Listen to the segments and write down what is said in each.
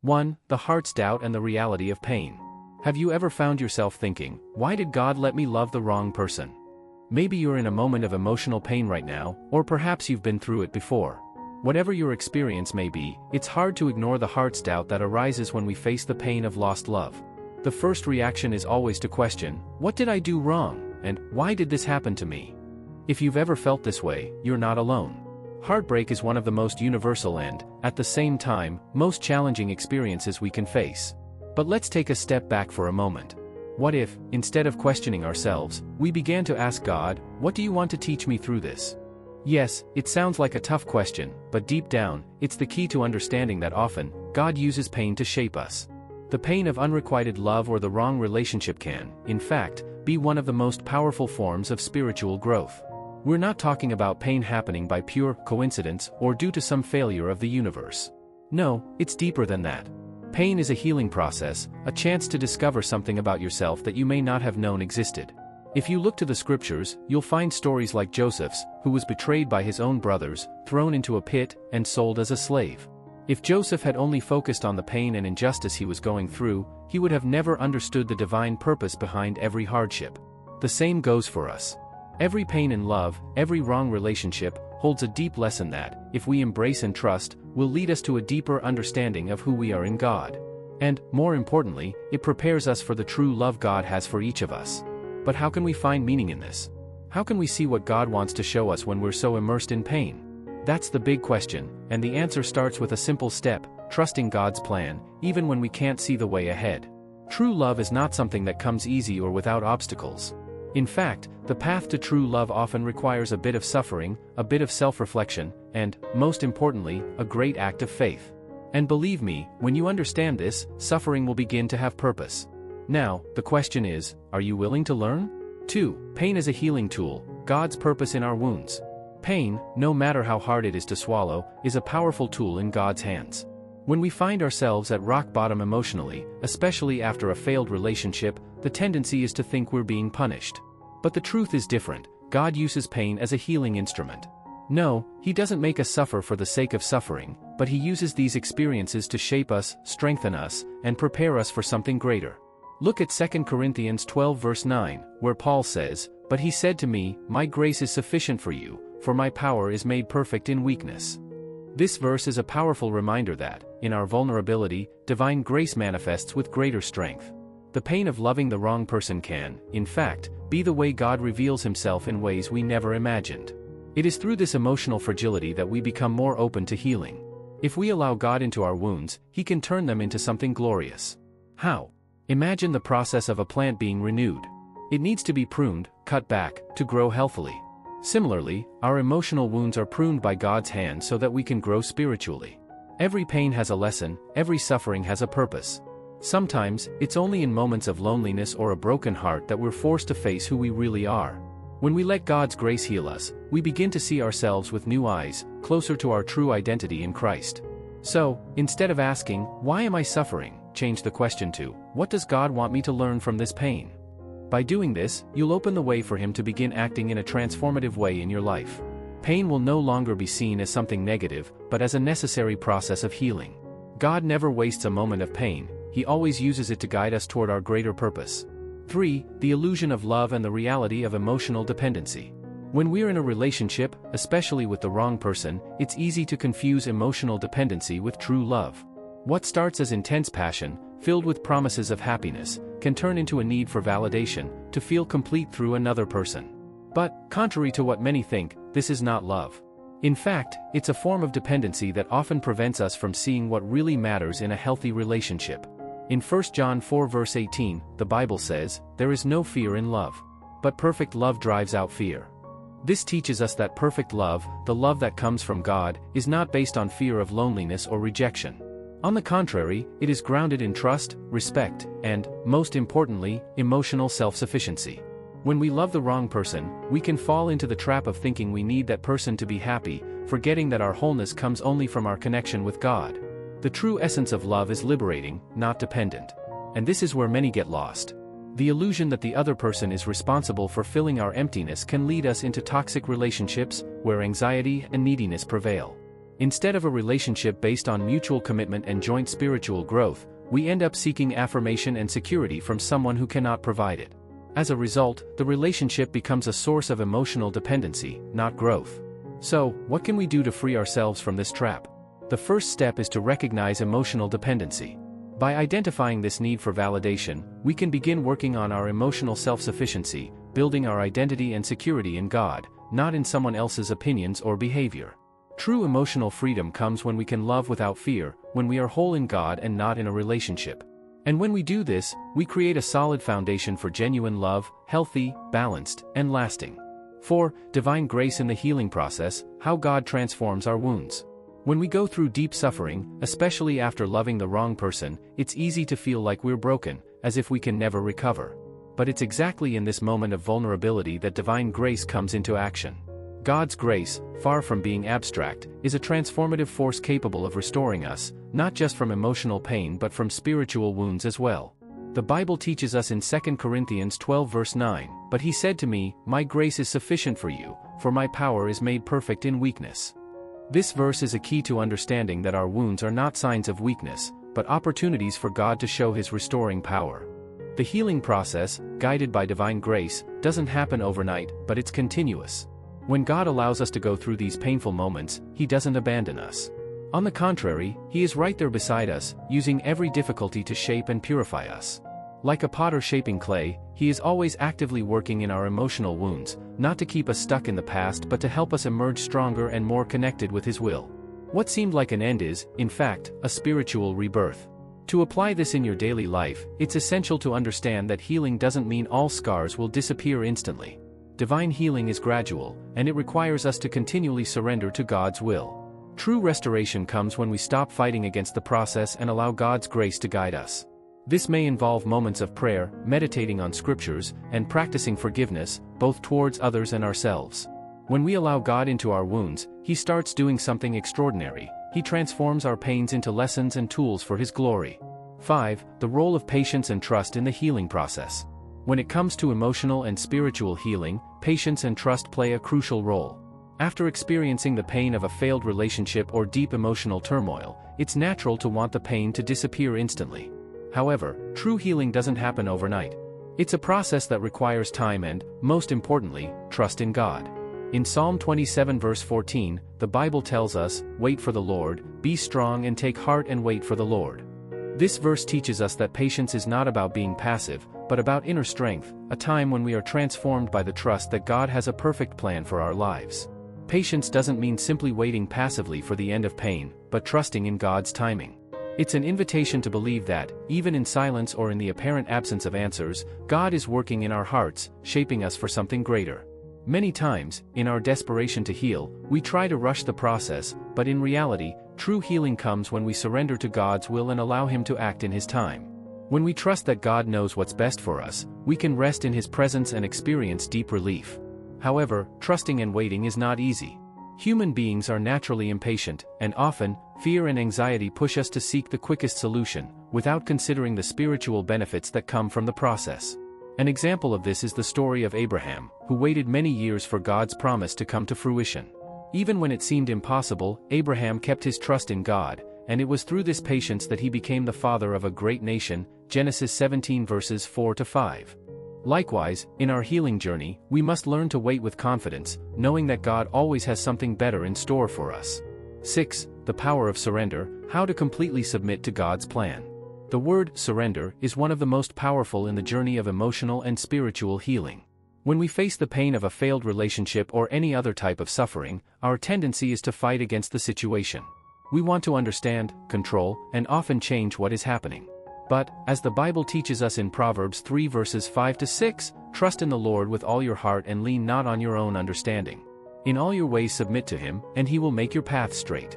1. The heart's doubt and the reality of pain. Have you ever found yourself thinking, why did God let me love the wrong person? Maybe you're in a moment of emotional pain right now, or perhaps you've been through it before. Whatever your experience may be, it's hard to ignore the heart's doubt that arises when we face the pain of lost love. The first reaction is always to question, what did I do wrong, and why did this happen to me? If you've ever felt this way, you're not alone. Heartbreak is one of the most universal and, at the same time, most challenging experiences we can face. But let's take a step back for a moment. What if, instead of questioning ourselves, we began to ask God, what do you want to teach me through this? Yes, it sounds like a tough question, but deep down, it's the key to understanding that often, God uses pain to shape us. The pain of unrequited love or the wrong relationship can, in fact, be one of the most powerful forms of spiritual growth. We're not talking about pain happening by pure coincidence or due to some failure of the universe. No, it's deeper than that. Pain is a healing process, a chance to discover something about yourself that you may not have known existed. If you look to the scriptures, you'll find stories like Joseph's, who was betrayed by his own brothers, thrown into a pit, and sold as a slave. If Joseph had only focused on the pain and injustice he was going through, he would have never understood the divine purpose behind every hardship. The same goes for us. Every pain in love, every wrong relationship, holds a deep lesson that, if we embrace and trust, will lead us to a deeper understanding of who we are in God. And, more importantly, it prepares us for the true love God has for each of us. But how can we find meaning in this? How can we see what God wants to show us when we're so immersed in pain? That's the big question, and the answer starts with a simple step, trusting God's plan, even when we can't see the way ahead. True love is not something that comes easy or without obstacles. In fact, the path to true love often requires a bit of suffering, a bit of self-reflection, and, most importantly, a great act of faith. And believe me, when you understand this, suffering will begin to have purpose. Now, the question is, are you willing to learn? 2. Pain is a healing tool, God's purpose in our wounds. Pain, no matter how hard it is to swallow, is a powerful tool in God's hands. When we find ourselves at rock bottom emotionally, especially after a failed relationship, the tendency is to think we're being punished. But the truth is different. God uses pain as a healing instrument. No, He doesn't make us suffer for the sake of suffering, but He uses these experiences to shape us, strengthen us, and prepare us for something greater. Look at 2 Corinthians 12 verse 9, where Paul says, "But He said to me, My grace is sufficient for you, for my power is made perfect in weakness." This verse is a powerful reminder that, in our vulnerability, divine grace manifests with greater strength. The pain of loving the wrong person can, in fact, be the way God reveals Himself in ways we never imagined. It is through this emotional fragility that we become more open to healing. If we allow God into our wounds, He can turn them into something glorious. How? Imagine the process of a plant being renewed. It needs to be pruned, cut back, to grow healthily. Similarly, our emotional wounds are pruned by God's hand so that we can grow spiritually. Every pain has a lesson, every suffering has a purpose. Sometimes, it's only in moments of loneliness or a broken heart that we're forced to face who we really are. When we let God's grace heal us, we begin to see ourselves with new eyes, closer to our true identity in Christ. So, instead of asking, "Why am I suffering?" change the question to, "What does God want me to learn from this pain?" By doing this, you'll open the way for Him to begin acting in a transformative way in your life. Pain will no longer be seen as something negative, but as a necessary process of healing. God never wastes a moment of pain. He always uses it to guide us toward our greater purpose. 3. The illusion of love and the reality of emotional dependency. When we're in a relationship, especially with the wrong person, it's easy to confuse emotional dependency with true love. What starts as intense passion, filled with promises of happiness, can turn into a need for validation, to feel complete through another person. But, contrary to what many think, this is not love. In fact, it's a form of dependency that often prevents us from seeing what really matters in a healthy relationship. In 1 John 4 verse 18, the Bible says, "There is no fear in love. But perfect love drives out fear." This teaches us that perfect love, the love that comes from God, is not based on fear of loneliness or rejection. On the contrary, it is grounded in trust, respect, and, most importantly, emotional self-sufficiency. When we love the wrong person, we can fall into the trap of thinking we need that person to be happy, forgetting that our wholeness comes only from our connection with God. The true essence of love is liberating, not dependent. And this is where many get lost. The illusion that the other person is responsible for filling our emptiness can lead us into toxic relationships, where anxiety and neediness prevail. Instead of a relationship based on mutual commitment and joint spiritual growth, we end up seeking affirmation and security from someone who cannot provide it. As a result, the relationship becomes a source of emotional dependency, not growth. So, what can we do to free ourselves from this trap? The first step is to recognize emotional dependency. By identifying this need for validation, we can begin working on our emotional self-sufficiency, building our identity and security in God, not in someone else's opinions or behavior. True emotional freedom comes when we can love without fear, when we are whole in God and not in a relationship. And when we do this, we create a solid foundation for genuine love, healthy, balanced, and lasting. 4. Divine grace in the healing process, how God transforms our wounds. When we go through deep suffering, especially after loving the wrong person, it's easy to feel like we're broken, as if we can never recover. But it's exactly in this moment of vulnerability that divine grace comes into action. God's grace, far from being abstract, is a transformative force capable of restoring us, not just from emotional pain but from spiritual wounds as well. The Bible teaches us in 2 Corinthians 12 verse 9, "But he said to me, my grace is sufficient for you, for my power is made perfect in weakness." This verse is a key to understanding that our wounds are not signs of weakness, but opportunities for God to show his restoring power. The healing process, guided by divine grace, doesn't happen overnight, but it's continuous. When God allows us to go through these painful moments, he doesn't abandon us. On the contrary, he is right there beside us, using every difficulty to shape and purify us. Like a potter shaping clay, he is always actively working in our emotional wounds, not to keep us stuck in the past but to help us emerge stronger and more connected with his will. What seemed like an end is, in fact, a spiritual rebirth. To apply this in your daily life, it's essential to understand that healing doesn't mean all scars will disappear instantly. Divine healing is gradual, and it requires us to continually surrender to God's will. True restoration comes when we stop fighting against the process and allow God's grace to guide us. This may involve moments of prayer, meditating on scriptures, and practicing forgiveness, both towards others and ourselves. When we allow God into our wounds, he starts doing something extraordinary. He transforms our pains into lessons and tools for his glory. 5. The role of patience and trust in the healing process. When it comes to emotional and spiritual healing, patience and trust play a crucial role. After experiencing the pain of a failed relationship or deep emotional turmoil, it's natural to want the pain to disappear instantly. However, true healing doesn't happen overnight. It's a process that requires time and, most importantly, trust in God. In Psalm 27 verse 14, the Bible tells us, "Wait for the Lord, be strong and take heart and wait for the Lord." This verse teaches us that patience is not about being passive, but about inner strength, a time when we are transformed by the trust that God has a perfect plan for our lives. Patience doesn't mean simply waiting passively for the end of pain, but trusting in God's timing. It's an invitation to believe that, even in silence or in the apparent absence of answers, God is working in our hearts, shaping us for something greater. Many times, in our desperation to heal, we try to rush the process, but in reality, true healing comes when we surrender to God's will and allow him to act in his time. When we trust that God knows what's best for us, we can rest in his presence and experience deep relief. However, trusting and waiting is not easy. Human beings are naturally impatient, and often, fear and anxiety push us to seek the quickest solution, without considering the spiritual benefits that come from the process. An example of this is the story of Abraham, who waited many years for God's promise to come to fruition. Even when it seemed impossible, Abraham kept his trust in God, and it was through this patience that he became the father of a great nation, Genesis 17 verses 4 to 5. Likewise, in our healing journey, we must learn to wait with confidence, knowing that God always has something better in store for us. 6. The power of surrender, how to completely submit to God's plan. The word surrender is one of the most powerful in the journey of emotional and spiritual healing. When we face the pain of a failed relationship or any other type of suffering, our tendency is to fight against the situation. We want to understand, control, and often change what is happening. But, as the Bible teaches us in Proverbs 3 verses 5 to 6, trust in the Lord with all your heart and lean not on your own understanding. In all your ways submit to him, and he will make your path straight.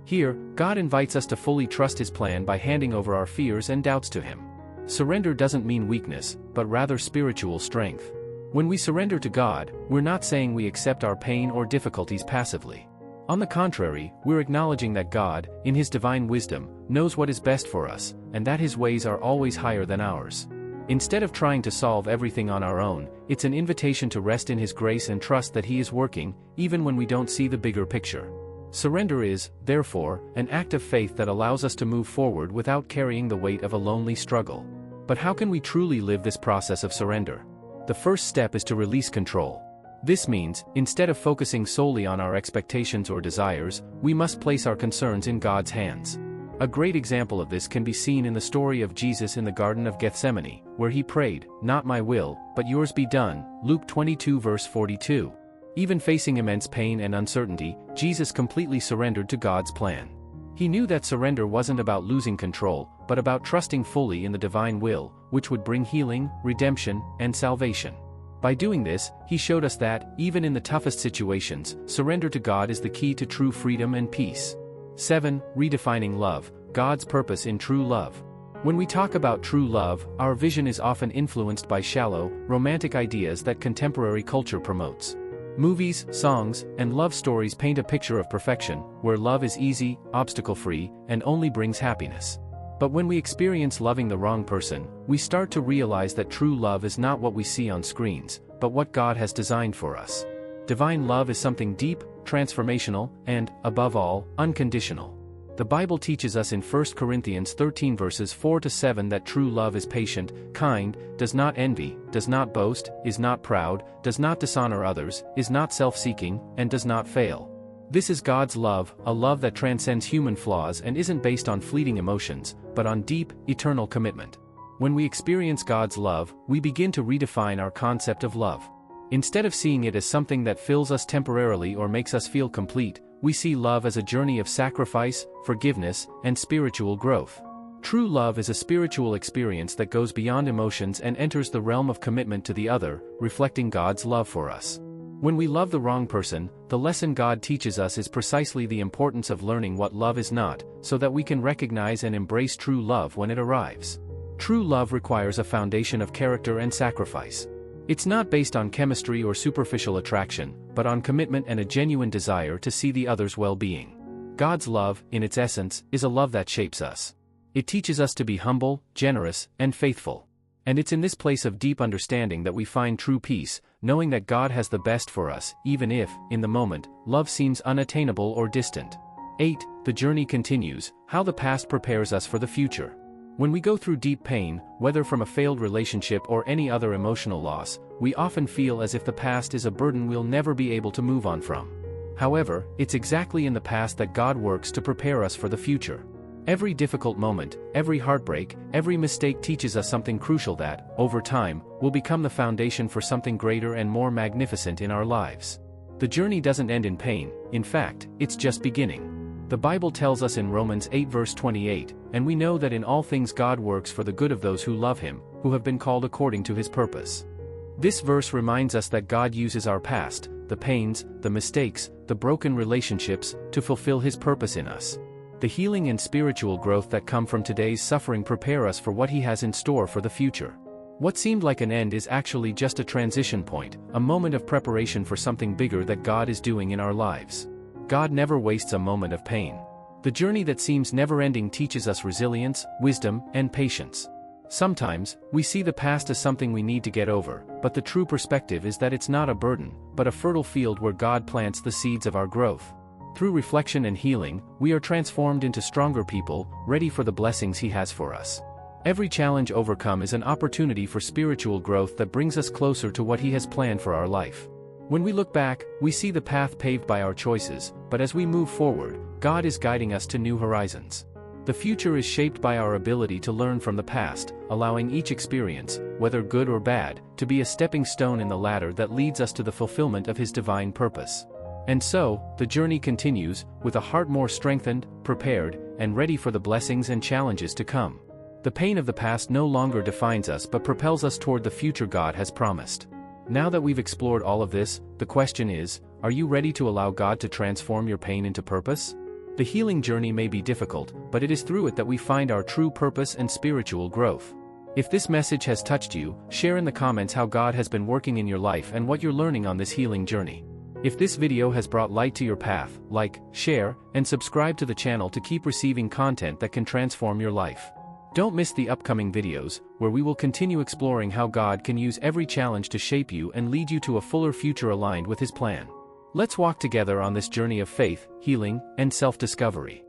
Here, God invites us to fully trust his plan by handing over our fears and doubts to him. Surrender doesn't mean weakness, but rather spiritual strength. When we surrender to God, we're not saying we accept our pain or difficulties passively. On the contrary, we're acknowledging that God, in his divine wisdom, knows what is best for us, and that his ways are always higher than ours. Instead of trying to solve everything on our own, it's an invitation to rest in his grace and trust that he is working, even when we don't see the bigger picture. Surrender is, therefore, an act of faith that allows us to move forward without carrying the weight of a lonely struggle. But how can we truly live this process of surrender? The first step is to release control. This means, instead of focusing solely on our expectations or desires, we must place our concerns in God's hands. A great example of this can be seen in the story of Jesus in the Garden of Gethsemane, where he prayed, "Not my will, but yours be done," Luke 22 verse 42. Even facing immense pain and uncertainty, Jesus completely surrendered to God's plan. He knew that surrender wasn't about losing control, but about trusting fully in the divine will, which would bring healing, redemption, and salvation. By doing this, he showed us that, even in the toughest situations, surrender to God is the key to true freedom and peace. 7. Redefining love, God's purpose in true love. When we talk about true love, our vision is often influenced by shallow, romantic ideas that contemporary culture promotes. Movies, songs, and love stories paint a picture of perfection, where love is easy, obstacle-free, and only brings happiness. But when we experience loving the wrong person, we start to realize that true love is not what we see on screens, but what God has designed for us. Divine love is something deep, transformational, and, above all, unconditional. The Bible teaches us in 1 Corinthians 13 verses 4-7 that true love is patient, kind, does not envy, does not boast, is not proud, does not dishonor others, is not self-seeking, and does not fail. This is God's love, a love that transcends human flaws and isn't based on fleeting emotions, but on deep, eternal commitment. When we experience God's love, we begin to redefine our concept of love. Instead of seeing it as something that fills us temporarily or makes us feel complete, we see love as a journey of sacrifice, forgiveness, and spiritual growth. True love is a spiritual experience that goes beyond emotions and enters the realm of commitment to the other, reflecting God's love for us. When we love the wrong person, the lesson God teaches us is precisely the importance of learning what love is not, so that we can recognize and embrace true love when it arrives. True love requires a foundation of character and sacrifice. It's not based on chemistry or superficial attraction, but on commitment and a genuine desire to see the other's well-being. God's love, in its essence, is a love that shapes us. It teaches us to be humble, generous, and faithful. And it's in this place of deep understanding that we find true peace, knowing that God has the best for us, even if, in the moment, love seems unattainable or distant. 8. The journey continues, how the past prepares us for the future. When we go through deep pain, whether from a failed relationship or any other emotional loss, we often feel as if the past is a burden we'll never be able to move on from. However, it's exactly in the past that God works to prepare us for the future. Every difficult moment, every heartbreak, every mistake teaches us something crucial that, over time, will become the foundation for something greater and more magnificent in our lives. The journey doesn't end in pain, in fact, it's just beginning. The Bible tells us in Romans 8 verse 28, "And we know that in all things God works for the good of those who love Him, who have been called according to His purpose." This verse reminds us that God uses our past, the pains, the mistakes, the broken relationships, to fulfill His purpose in us. The healing and spiritual growth that come from today's suffering prepare us for what He has in store for the future. What seemed like an end is actually just a transition point, a moment of preparation for something bigger that God is doing in our lives. God never wastes a moment of pain. The journey that seems never-ending teaches us resilience, wisdom, and patience. Sometimes, we see the past as something we need to get over, but the true perspective is that it's not a burden, but a fertile field where God plants the seeds of our growth. Through reflection and healing, we are transformed into stronger people, ready for the blessings He has for us. Every challenge overcome is an opportunity for spiritual growth that brings us closer to what He has planned for our life. When we look back, we see the path paved by our choices, but as we move forward, God is guiding us to new horizons. The future is shaped by our ability to learn from the past, allowing each experience, whether good or bad, to be a stepping stone in the ladder that leads us to the fulfillment of His divine purpose. And so, the journey continues, with a heart more strengthened, prepared, and ready for the blessings and challenges to come. The pain of the past no longer defines us but propels us toward the future God has promised. Now that we've explored all of this, the question is, are you ready to allow God to transform your pain into purpose? The healing journey may be difficult, but it is through it that we find our true purpose and spiritual growth. If this message has touched you, share in the comments how God has been working in your life and what you're learning on this healing journey. If this video has brought light to your path, like, share, and subscribe to the channel to keep receiving content that can transform your life. Don't miss the upcoming videos, where we will continue exploring how God can use every challenge to shape you and lead you to a fuller future aligned with His plan. Let's walk together on this journey of faith, healing, and self-discovery.